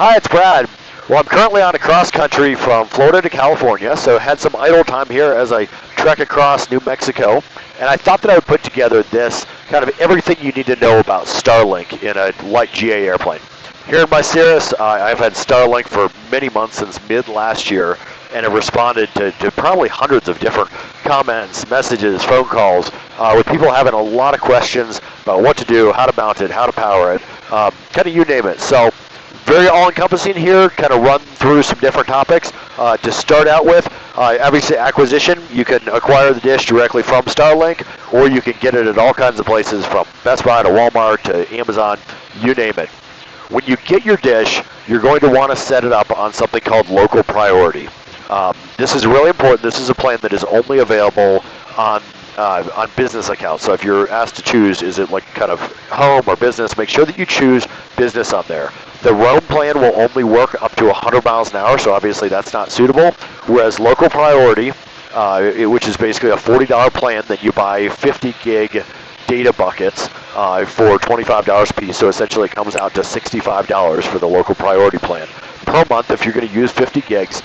Hi, it's Brad. Well, I'm currently on a cross country from Florida to California, so had some idle time here as I trek across New Mexico, and I thought that I would put together this kind of everything you need to know about Starlink in a light GA airplane. Here in my Cirrus, I've had Starlink for many months since mid last year, and have responded to probably hundreds of different comments, messages, phone calls, with people having a lot of questions about what to do, how to mount it, how to power it, kind of you name it. So very all-encompassing here, kind of run through some different topics. To start out with, obviously acquisition, you can acquire the dish directly from Starlink, or you can get it at all kinds of places from Best Buy to Walmart to Amazon, you name it. When you get your dish, you're going to want to set it up on something called local priority. This is really important. This is a plan that is only available on business accounts. So if you're asked to choose, is it like kind of home or business, make sure that you choose business on there. The roam plan will only work up to 100 miles an hour, so obviously that's not suitable. Whereas local priority, which is basically a $40 plan that you buy 50 gig data buckets for $25 a piece, so essentially it comes out to $65 for the local priority plan. Per month, if you're going to use 50 gigs,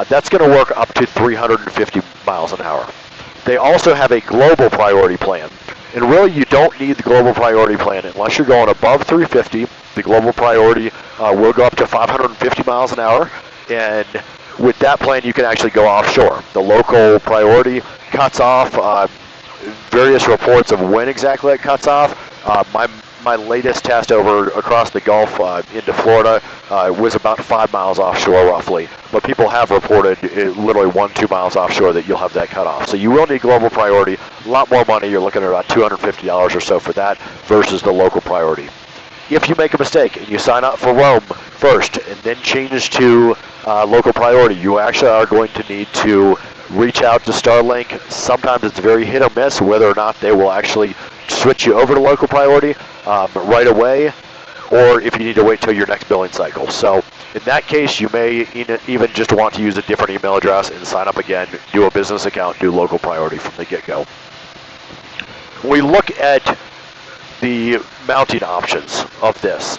that's going to work up to 350 miles an hour. They also have a global priority plan. And really, you don't need the global priority plan unless you're going above 350. The global priority will go up to 550 miles an hour. And with that plan, you can actually go offshore. The local priority cuts off. Various reports of when exactly it cuts off. My latest test over across the Gulf into Florida was about 5 miles offshore roughly, but people have reported literally 1-2 miles offshore that you'll have that cut off. So you will need global priority. A lot more money. You're looking at about $250 or so for that versus the local priority. If you make a mistake and you sign up for roam first and then change to local priority, you actually are going to need to reach out to Starlink. Sometimes it's very hit or miss whether or not they will actually switch you over to local priority right away, or if you need to wait till your next billing cycle. So in that case, you may even just want to use a different email address and sign up again, do a business account, do local priority from the get-go. When we look at the mounting options of this,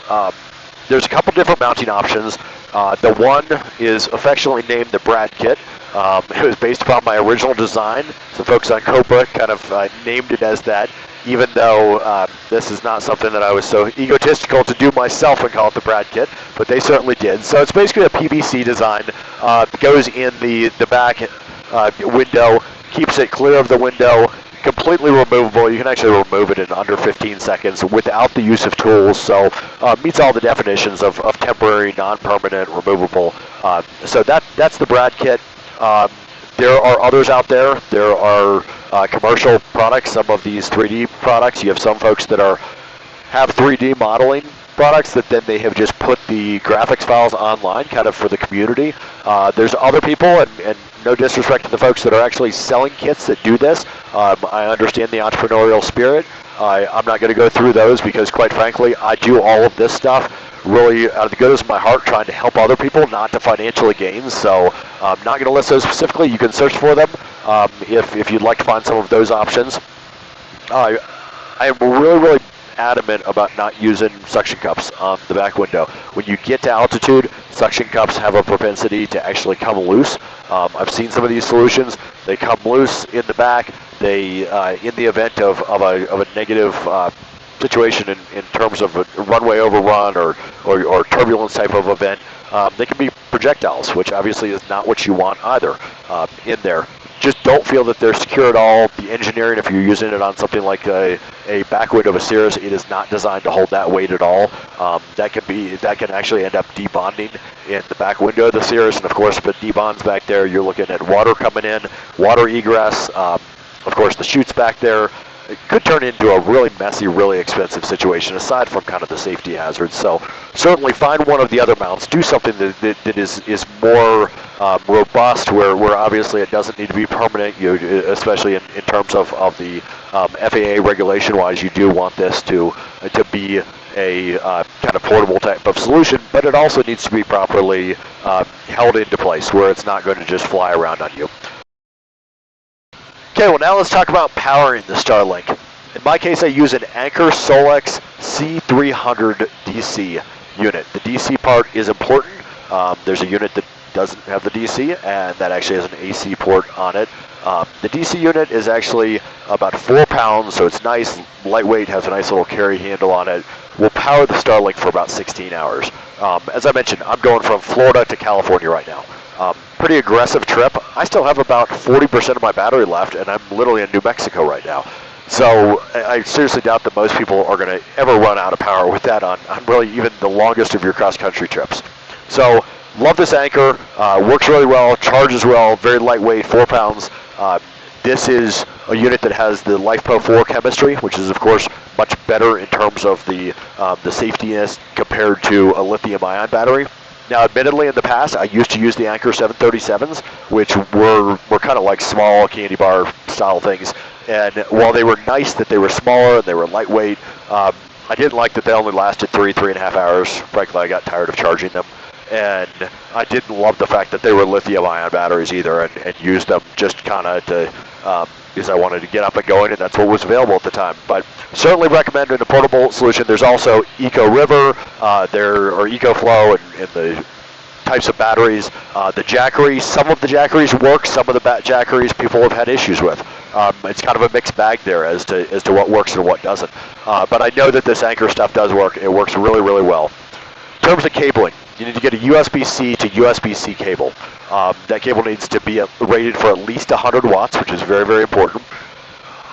there's a couple different mounting options. The one is affectionately named the Brad Kit. It was based upon my original design. So folks on Cobra kind of named it as that, even though this is not something that I was so egotistical to do myself and call it the Brad Kit, but they certainly did. So it's basically a PVC design. Goes in the back window, keeps it clear of the window, completely removable. You can actually remove it in under 15 seconds without the use of tools, so meets all the definitions of temporary, non-permanent, removable. So that's the Brad Kit. There are others out there. There are commercial products, some of these 3D products. You have some folks that have 3D modeling products that then they have just put the graphics files online kind of for the community. There's other people, and no disrespect to the folks that are actually selling kits that do this. I understand the entrepreneurial spirit. I'm not going to go through those because, quite frankly, I do all of this stuff really out of the goodness of my heart, trying to help other people, not to financially gain. So I'm not going to list those specifically. You can search for them if you'd like to find some of those options. I am really adamant about not using suction cups on the back window. When you get to altitude, suction cups have a propensity to actually come loose. I've seen some of these solutions. They come loose in the back. They, in the event of a negative situation in terms of a runway overrun or turbulence type of event, they can be projectiles, which obviously is not what you want either in there. Just don't feel that they're secure at all. The engineering, if you're using it on something like a back window of a Cirrus, it is not designed to hold that weight at all. That can actually end up debonding in the back window of the Cirrus, and of course, if it debonds back there, you're looking at water coming in, water egress. Of course, the chutes back there. It could turn into a really messy, really expensive situation, aside from kind of the safety hazards. So certainly find one of the other mounts. Do something that is more robust, where obviously it doesn't need to be permanent, especially in terms of the FAA regulation-wise. You do want this to be a kind of portable type of solution, but it also needs to be properly held into place where it's not going to just fly around on you. Okay, well now let's talk about powering the Starlink. In my case, I use an Anker Solix C300 DC. unit. The DC part is important. There's a unit that doesn't have the DC, and that actually has an AC port on it. The DC unit is actually about 4 pounds, so it's nice, lightweight, has a nice little carry handle on it. Will power the Starlink for about 16 hours. As I mentioned, I'm going from Florida to California right now. Pretty aggressive trip. I still have about 40% of my battery left, and I'm literally in New Mexico right now. So I seriously doubt that most people are going to ever run out of power with that on really even the longest of your cross-country trips. So love this Anker. Works really well, charges well, very lightweight, 4 pounds. This is a unit that has the LiFePO4 chemistry, which is of course much better in terms of the safetiness compared to a lithium-ion battery. Now, admittedly, in the past, I used to use the Anker 737s, which were kind of like small candy bar style things. And while they were nice that they were smaller and they were lightweight, I didn't like that they only lasted 3.5 hours. Frankly, I got tired of charging them. And I didn't love the fact that they were lithium-ion batteries either, and used them just kind of to, because I wanted to get up and going, and that's what was available at the time. But certainly recommend a portable solution. There's also Eco River, EcoFlow, and the types of batteries. The Jackeries, some of the Jackeries work, some of the Jackeries people have had issues with. It's kind of a mixed bag there as to what works and what doesn't. But I know that this Anker stuff does work. It works really, really well. In terms of cabling, you need to get a USB-C to USB-C cable. That cable needs to be rated for at least 100 watts, which is very, very important.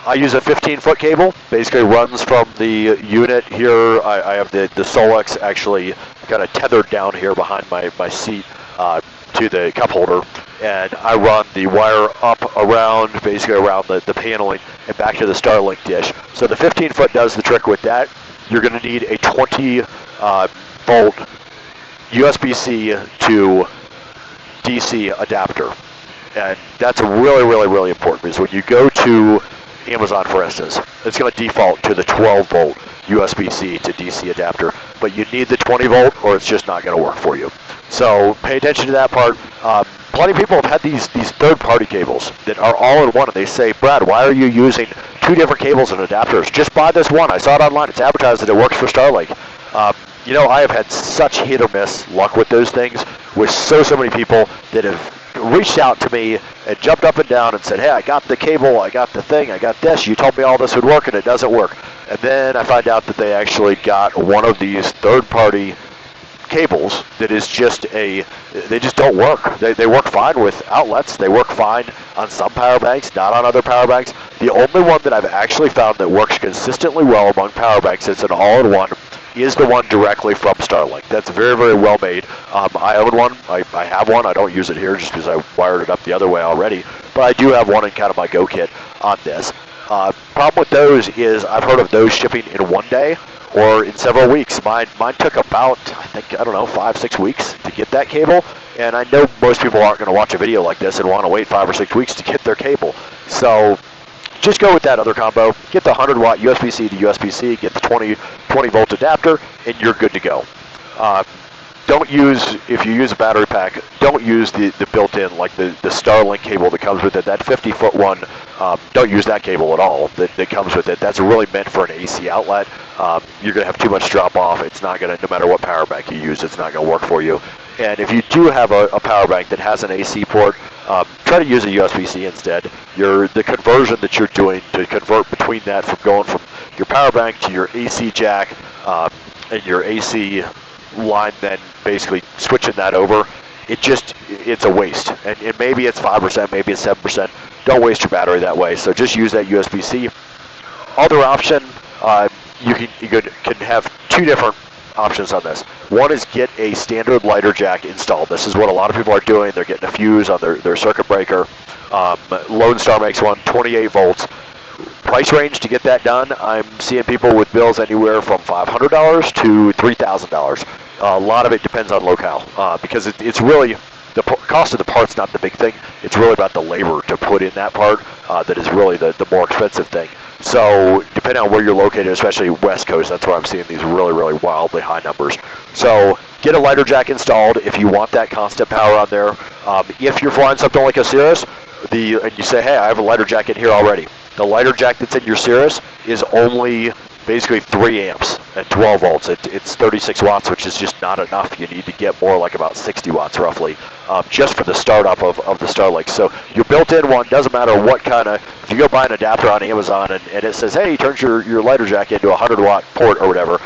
I use a 15-foot cable. Basically runs from the unit here. I have the Solix actually kind of tethered down here behind my seat to the cup holder. And I run the wire up around, basically around the paneling and back to the Starlink dish. So the 15-foot does the trick with that. You're going to need a 20-volt USB-C to DC adapter. And that's really, really, really important, because when you go to Amazon, for instance, it's going to default to the 12-volt USB-C to DC adapter, but you need the 20-volt or it's just not going to work for you. So pay attention to that part. Plenty of people have had these third-party cables that are all in one, and they say, Brad, why are you using 2 different cables and adapters? Just buy this one. I saw it online. It's advertised that it works for Starlink. You know, I have had such hit or miss luck with those things, with so many people that have reached out to me and jumped up and down and said, hey, I got the cable, I got the thing, I got this, you told me all this would work, and it doesn't work. And then I find out that they actually got one of these third-party cables that is just they just don't work. They work fine with outlets. They work fine on some power banks, not on other power banks. The only one that I've actually found that works consistently well among power banks, it's an all-in-one, is the one directly from Starlink. That's very, very well made. I own one. I have one. I don't use it here just because I wired it up the other way already. But I do have one in kind of my Go kit on this. Problem with those is I've heard of those shipping in 1 day or in several weeks. Mine took about, I don't know, 5-6 weeks to get that cable. And I know most people aren't going to watch a video like this and want to wait 5 or 6 weeks to get their cable. So just go with that other combo. Get the 100-watt USB-C to USB-C, get the 20-volt adapter, and you're good to go. Don't use, if you use a battery pack, don't use the built-in, like the Starlink cable that comes with it. That 50-foot one, don't use that cable at all that comes with it. That's really meant for an AC outlet. You're going to have too much drop-off. It's not going to, no matter what power bank you use, it's not going to work for you. And if you do have a power bank that has an AC port, try to use a USB-C instead. The conversion that you're doing to convert between that, from going from your power bank to your AC jack and your AC line, then basically switching that over, it's a waste. And maybe it's 5%, maybe it's 7%. Don't waste your battery that way. So just use that USB-C. Other option, you can have 2 different options on this. One is get a standard lighter jack installed. This is what a lot of people are doing. They're getting a fuse on their circuit breaker. Lonestar makes one, 28 volts. Price range to get that done, I'm seeing people with bills anywhere from $500 to $3,000. A lot of it depends on locale, because it's really, the cost of the part's not the big thing. It's really about the labor to put in that part that is really the more expensive thing. So depending on where you're located, especially West Coast, that's where I'm seeing these really, really wildly high numbers. So get a lighter jack installed if you want that constant power on there. If you're flying something like a Cirrus, and you say, hey, I have a lighter jack in here already. The lighter jack that's in your Cirrus is only basically 3 amps. at 12 volts. It's 36 watts, which is just not enough. You need to get more like about 60 watts roughly, just for the startup of the Starlink. So your built-in one, doesn't matter what kind of, if you go buy an adapter on Amazon and it says, hey, turns your lighter jack into a 100-watt port or whatever,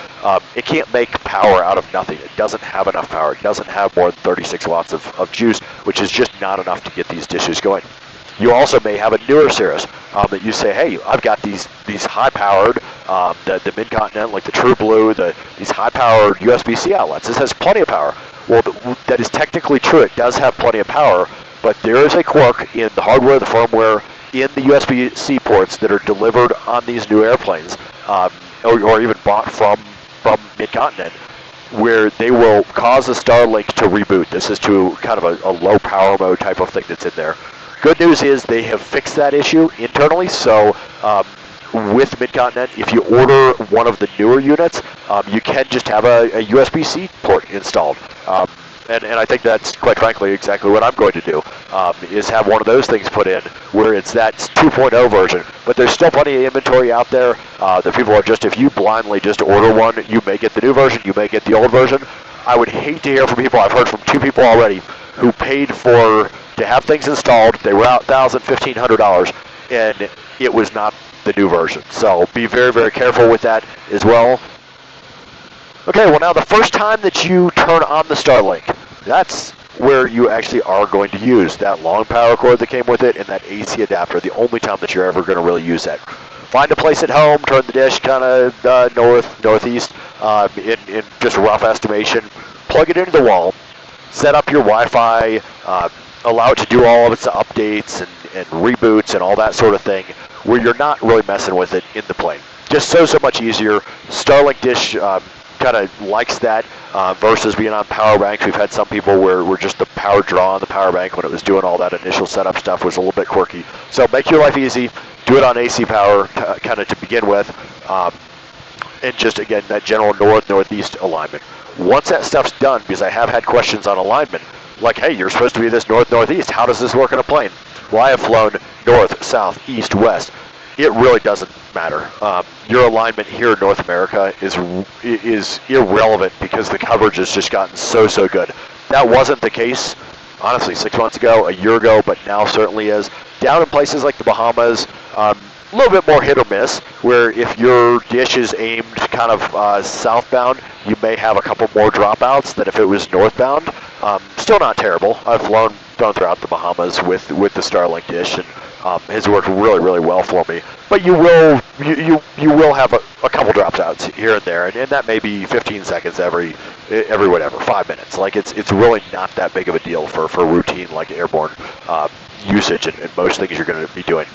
it can't make power out of nothing. It doesn't have enough power. It doesn't have more than 36 watts of juice, which is just not enough to get these dishes going. You also may have a newer Cirrus that you say, hey, I've got these high-powered, the Mid-Continent, like the True Blue, these high-powered USB-C outlets. This has plenty of power. Well, that is technically true. It does have plenty of power, but there is a quirk in the hardware, the firmware, in the USB-C ports that are delivered on these new airplanes, or even bought from Mid-Continent, where they will cause the Starlink to reboot. This is to kind of a low power mode type of thing that's in there. Good news is they have fixed that issue internally, so with Mid-Continent, if you order one of the newer units, you can just have a USB-C port installed. And I think that's, quite frankly, exactly what I'm going to do, is have one of those things put in, where it's that 2.0 version. But there's still plenty of inventory out there. The people are just, if you blindly just order one, you may get the new version, you may get the old version. I would hate to hear from people, I've heard from 2 people already, who paid to have things installed. They were out $1,000, $1,500, and it was not the new version. So be very, very careful with that as well. Okay, well now the first time that you turn on the Starlink, that's where you actually are going to use that long power cord that came with it and that AC adapter, the only time that you're ever going to really use that. Find a place at home, turn the dish kind of northeast, in just a rough estimation, plug it into the wall, set up your Wi-Fi, allow it to do all of its updates and reboots and all that sort of thing, where you're not really messing with it in the plane. Just so much easier. Starlink dish kind of likes that versus being on power banks. We've had some people where just the power draw on the power bank when it was doing all that initial setup stuff was a little bit quirky. So make your life easy. Do it on AC power kind of to begin with. And just, again, that general north-northeast alignment. Once that stuff's done, because I have had questions on alignment, like, hey, you're supposed to be this north-northeast. How does this work in a plane? Well, I have flown north, south, east, west. It really doesn't matter. Your alignment here in North America is irrelevant because the coverage has just gotten so good. That wasn't the case, honestly, 6 months ago, a year ago, but now certainly is. Down in places like the Bahamas, a little bit more hit or miss, where if your dish is aimed kind of southbound, you may have a couple more dropouts than if it was northbound. Still not terrible. I've flown throughout the Bahamas with the Starlink dish, and has worked really well for me. But you will have a couple dropouts here and there, and that may be 15 seconds every whatever, 5 minutes. Like it's really not that big of a deal for routine like airborne usage and most things you're going to be doing.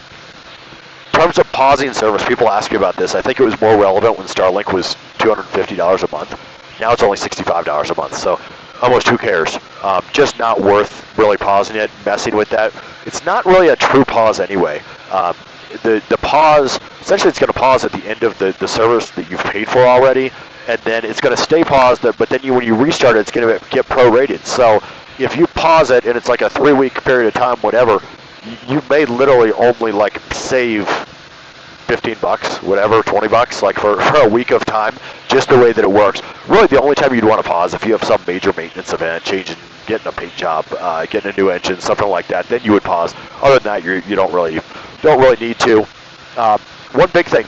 In terms of pausing service, people ask you about this. I think it was more relevant when Starlink was $250 a month. Now it's only $65 a month, so almost who cares? Just not worth really pausing it, messing with that. It's not really a true pause anyway. The pause, essentially it's going to pause at the end of the service that you've paid for already, and then it's going to stay paused, but then when you restart it, it's going to get prorated. So if you pause it and it's like a 3-week period of time, whatever, you may literally only like save $15, whatever, $20, like for a week of time, just the way that it works. Really, the only time you'd want to pause if you have some major maintenance event, getting a paint job, getting a new engine, something like that. Then you would pause. Other than that, you don't really need to. One big thing: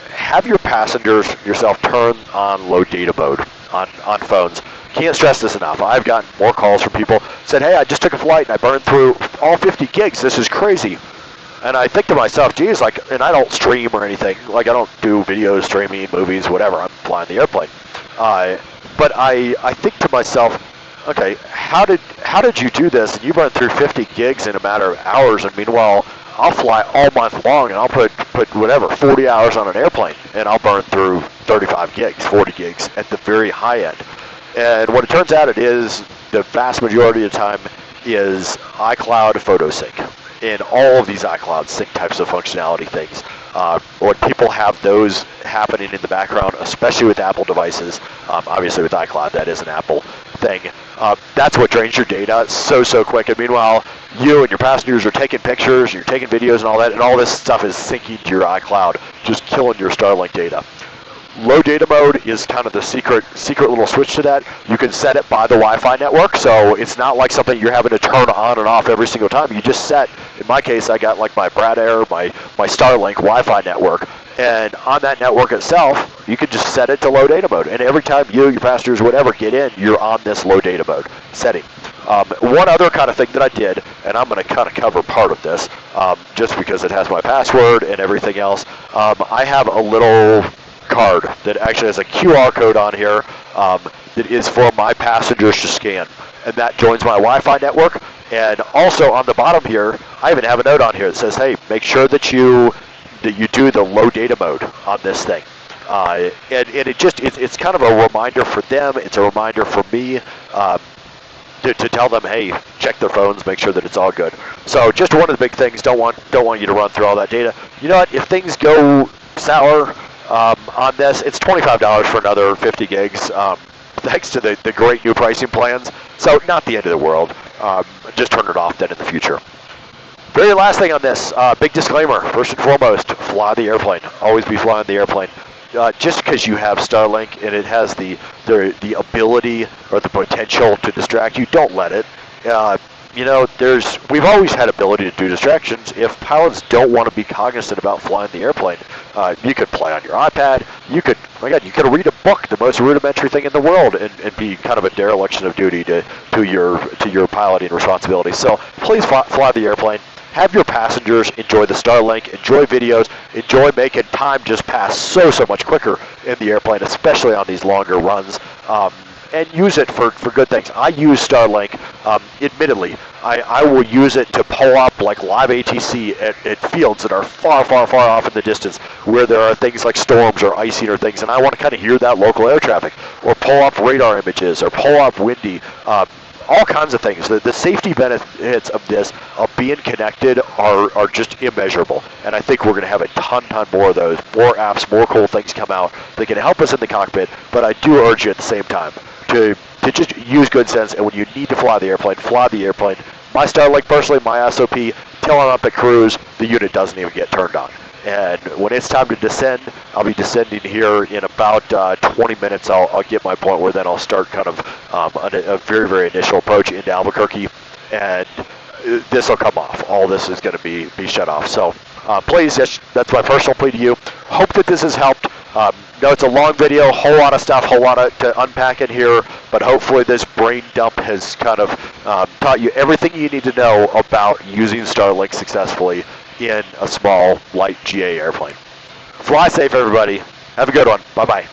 have your passengers yourself turn on low data mode on phones. Can't stress this enough. I've gotten more calls from people said, "Hey, I just took a flight and I burned through all 50 gigs. This is crazy." And I think to myself, geez, and I don't stream or anything. Like, I don't do videos, streaming, movies, whatever. I'm flying the airplane. But I think to myself, okay, how did you do this? And you burned through 50 gigs in a matter of hours, and meanwhile, I'll fly all month long, and I'll put whatever, 40 hours on an airplane, and I'll burn through 35 gigs, 40 gigs at the very high end. And what it turns out it is, the vast majority of the time, is iCloud photo sync. In all of these iCloud sync types of functionality things. When people have those happening in the background, especially with Apple devices, obviously with iCloud, that is an Apple thing, that's what drains your data so quick. And meanwhile, you and your passengers are taking pictures, you're taking videos and all that, and all this stuff is syncing to your iCloud, just killing your Starlink data. Low data mode is kind of the secret little switch to that. You can set it by the Wi-Fi network, so it's not like something you're having to turn on and off every single time. You just set, in my case, I got like my Brad Air, my Starlink Wi-Fi network, and on that network itself, you can just set it to low data mode. And every time you, your passengers, whatever, get in, you're on this low data mode setting. One other kind of thing that I did, and I'm going to kind of cover part of this, just because it has my password and everything else. I have a little card that actually has a QR code on here that is for my passengers to scan, and that joins my Wi-Fi network. And also on the bottom here, I even have a note on here that says, "Hey, make sure that you do the low data mode on this thing." And it's kind of a reminder for them. It's a reminder for me. To tell them, hey, check their phones, make sure that it's all good. So just one of the big things, don't want you to run through all that data. You know what, if things go sour on this, it's $25 for another 50 gigs, thanks to the great new pricing plans. So not the end of the world. Just turn it off then in the future. Very last thing on this, big disclaimer, first and foremost, fly the airplane. Always be flying the airplane. Just because you have Starlink and it has the ability or the potential to distract you, don't let it. You know, we've always had ability to do distractions. If pilots don't want to be cognizant about flying the airplane, you could play on your iPad. You could read a book, the most rudimentary thing in the world, and be kind of a dereliction of duty to your piloting responsibility. So please fly the airplane. Have your passengers enjoy the Starlink, enjoy videos, enjoy making time just pass so much quicker in the airplane, especially on these longer runs, and use it for good things. I use Starlink, admittedly. I will use it to pull up like live ATC at fields that are far off in the distance, where there are things like storms or icing or things, and I want to kind of hear that local air traffic, or pull up radar images, or pull up windy, all kinds of things. The safety benefits of this, of being connected, are just immeasurable. And I think we're going to have a ton more of those, more apps, more cool things come out that can help us in the cockpit. But I do urge you at the same time to just use good sense. And when you need to fly the airplane, fly the airplane. My Starlink, personally, my SOP, till I'm up at cruise, the unit doesn't even get turned on. And when it's time to descend, I'll be descending here in about 20 minutes. I'll get my point where then I'll start kind of a very initial approach into Albuquerque, and this will come off. All this is going to be shut off. So please, that's my personal plea to you. Hope that this has helped. No, it's a long video, whole lot of stuff, whole lot to unpack in here, but hopefully this brain dump has kind of taught you everything you need to know about using Starlink successfully in a small, light GA airplane. Fly safe, everybody. Have a good one. Bye-bye.